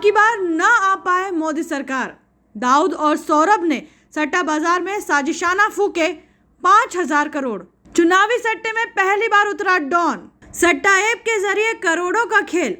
की बार न आ पाए मोदी सरकार। दाऊद और सौरभ ने सट्टा बाजार में साजिशाना फूके 5,000 करोड़। चुनावी सट्टे में पहली बार उतरा डॉन। सट्टा ऐप के जरिए करोड़ों का खेल।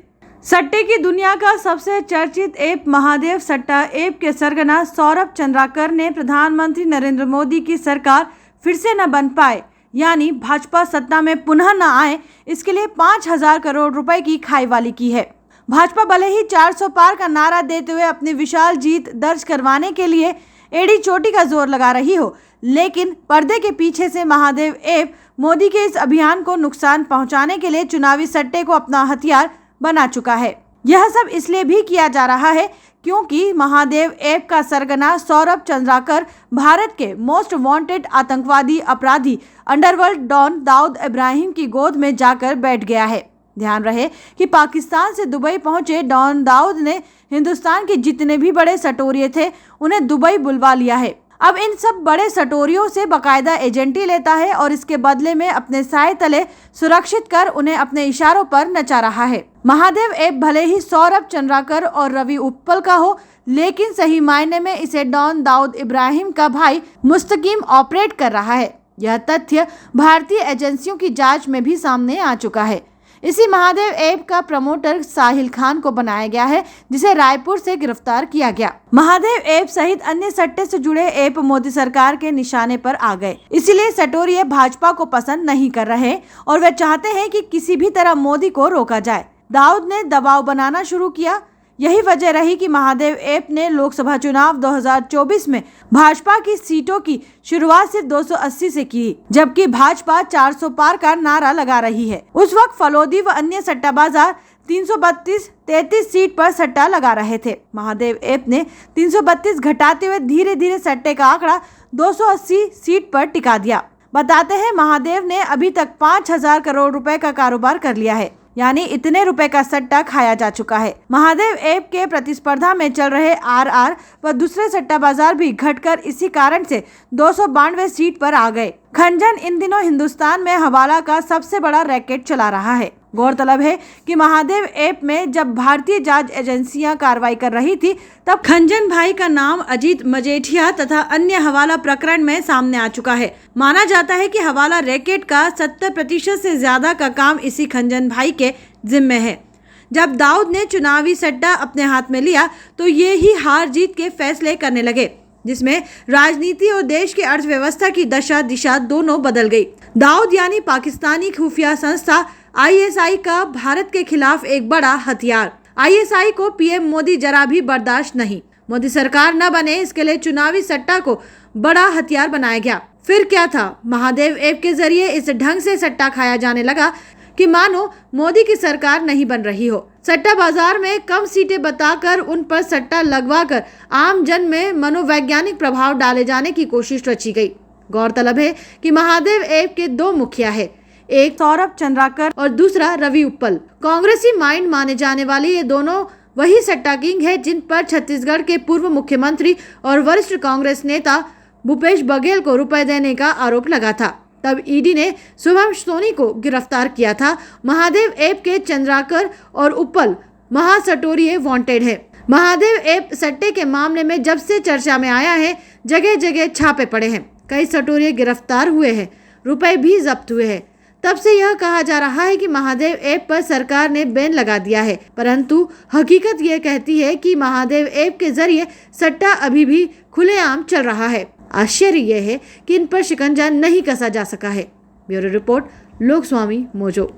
सट्टे की दुनिया का सबसे चर्चित ऐप महादेव सट्टा ऐप के सरगना सौरभ चंद्राकर ने प्रधानमंत्री नरेंद्र मोदी की सरकार फिर से न बन पाए, यानी भाजपा सत्ता में पुनः न आए, इसके लिए 5,000 करोड़ रुपए की खाईवाली की है। भाजपा भले ही 400 पार का नारा देते हुए अपनी विशाल जीत दर्ज करवाने के लिए एड़ी चोटी का जोर लगा रही हो, लेकिन पर्दे के पीछे से महादेव ऐप मोदी के इस अभियान को नुकसान पहुंचाने के लिए चुनावी सट्टे को अपना हथियार बना चुका है। यह सब इसलिए भी किया जा रहा है क्योंकि महादेव ऐप का सरगना सौरभ चंद्राकर भारत के मोस्ट वांटेड आतंकवादी अपराधी अंडरवर्ल्ड डॉन दाऊद इब्राहिम की गोद में जाकर बैठ गया है। ध्यान रहे कि पाकिस्तान से दुबई पहुंचे डॉन दाऊद ने हिंदुस्तान के जितने भी बड़े सटोरिये थे उन्हें दुबई बुलवा लिया है। अब इन सब बड़े सटोरियों से बाकायदा एजेंटी लेता है और इसके बदले में अपने साए तले सुरक्षित कर उन्हें अपने इशारों पर नचा रहा है। महादेव ऐप भले ही सौरभ चंद्राकर और रवि उपल का हो, लेकिन सही मायने में इसे डॉन दाऊद इब्राहिम का भाई मुस्तकीम ऑपरेट कर रहा है। यह तथ्य भारतीय एजेंसियों की जांच में भी सामने आ चुका है। इसी महादेव ऐप का प्रमोटर साहिल खान को बनाया गया है, जिसे रायपुर से गिरफ्तार किया गया। महादेव ऐप सहित अन्य सट्टे से जुड़े ऐप मोदी सरकार के निशाने पर आ गए, इसलिए सटोरिये भाजपा को पसंद नहीं कर रहे और वे चाहते हैं कि किसी भी तरह मोदी को रोका जाए। दाऊद ने दबाव बनाना शुरू किया। यही वजह रही कि महादेव ऐप ने लोकसभा चुनाव 2024 में भाजपा की सीटों की शुरुआत सिर्फ 280 से की, जबकि भाजपा 400 पार का नारा लगा रही है। उस वक्त फलोदी व अन्य सट्टाबाजार 332-33 सीट पर सट्टा लगा रहे थे। महादेव ऐप ने 332 घटाते हुए धीरे धीरे सट्टे का आंकड़ा 280 सीट पर टिका दिया। बताते हैं महादेव ने अभी तक 5,000 करोड़ रुपए का कारोबार कर लिया है, यानी इतने रुपए का सट्टा खाया जा चुका है। महादेव ऐप के प्रतिस्पर्धा में चल रहे आरआर व दूसरे सट्टा बाजार भी घटकर इसी कारण से 292 सीट पर आ गए। खंजन इन दिनों हिंदुस्तान में हवाला का सबसे बड़ा रैकेट चला रहा है। गौरतलब है कि महादेव ऐप में जब भारतीय जांच एजेंसियां कार्रवाई कर रही थी, तब खंजन भाई का नाम अजीत मजेठिया तथा अन्य हवाला प्रकरण में सामने आ चुका है। माना जाता है कि हवाला रैकेट का 70% से ज्यादा का काम इसी खंजन भाई के जिम्मे है। जब दाऊद ने चुनावी सट्टा अपने हाथ में लिया तो ये ही हार जीत के फैसले करने लगे, जिसमें राजनीति और देश की अर्थव्यवस्था की दशा दिशा दोनों बदल गई। दाऊद यानी पाकिस्तानी खुफिया संस्था ISI का भारत के खिलाफ एक बड़ा हथियार। ISI को पीएम मोदी जरा भी बर्दाश्त नहीं। मोदी सरकार न बने, इसके लिए चुनावी सट्टा को बड़ा हथियार बनाया गया। फिर क्या था, महादेव ऐप के जरिए इस ढंग से सट्टा खाया जाने लगा कि मानो मोदी की सरकार नहीं बन रही हो। सट्टा बाजार में कम सीटें बताकर उन पर सट्टा लगवाकर आम जन में मनोवैज्ञानिक प्रभाव डाले जाने की कोशिश रची गई। गौरतलब है कि महादेव ऐप के 2 मुखिया है, एक सौरभ चंद्राकर और दूसरा रवि उपल। कांग्रेसी माइंड माने जाने वाले ये दोनों वही सट्टा किंग है जिन पर छत्तीसगढ़ के पूर्व मुख्यमंत्री और वरिष्ठ कांग्रेस नेता भूपेश बघेल को रुपए देने का आरोप लगा था। तब ईडी ने शुभम सोनी को गिरफ्तार किया था। महादेव ऐप के चंद्राकर और उपल महासटोरिये वांटेड है। महादेव ऐप सट्टे के मामले में जब से चर्चा में आया है, जगह जगह छापे पड़े हैं, कई सटोरिये गिरफ्तार हुए हैं, रुपए भी जब्त हुए हैं। तब से यह कहा जा रहा है कि महादेव ऐप पर सरकार ने बैन लगा दिया है, परंतु हकीकत यह कहती है कि महादेव ऐप के जरिए सट्टा अभी भी खुलेआम चल रहा है। आश्चर्य यह है कि इन पर शिकंजा नहीं कसा जा सका है। Bureau report, Lokswami mojo.